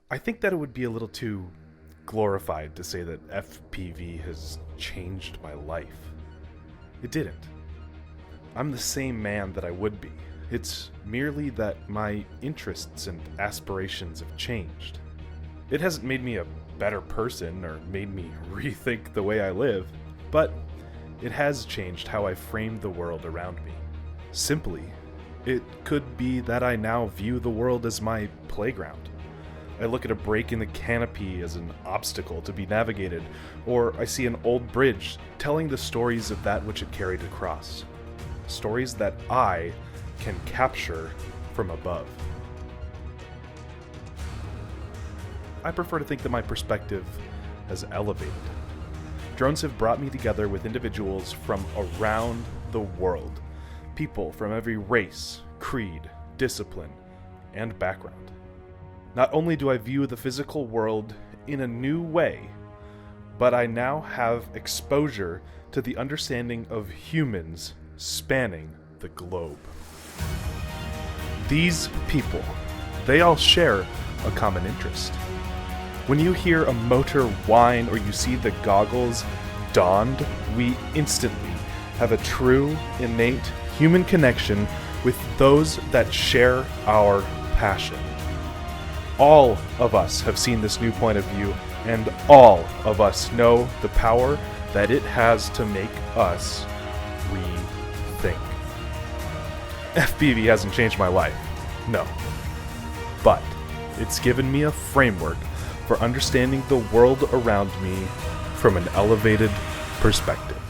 I think that it would be a little too glorified to say that FPV has changed my life. It didn't. I'm the same man that I would be. It's merely that my interests and aspirations have changed. It hasn't made me a better person or made me rethink the way I live, but it has changed how I frame the world around me. Simply, it could be that I now view the world as my playground. I look at a break in the canopy as an obstacle to be navigated, or I see an old bridge telling the stories of that which it carried across. Stories that I can capture from above. I prefer to think that my perspective has elevated. Drones have brought me together with individuals from around the world. People from every race, creed, discipline, and background. Not only do I view the physical world in a new way, but I now have exposure to the understanding of humans spanning the globe. These people, they all share a common interest. When you hear a motor whine or you see the goggles donned, we instantly have a true, innate human connection with those that share our passion. All of us have seen this new point of view, and all of us know the power that it has to make us rethink. FPV hasn't changed my life, no. But it's given me a framework for understanding the world around me from an elevated perspective.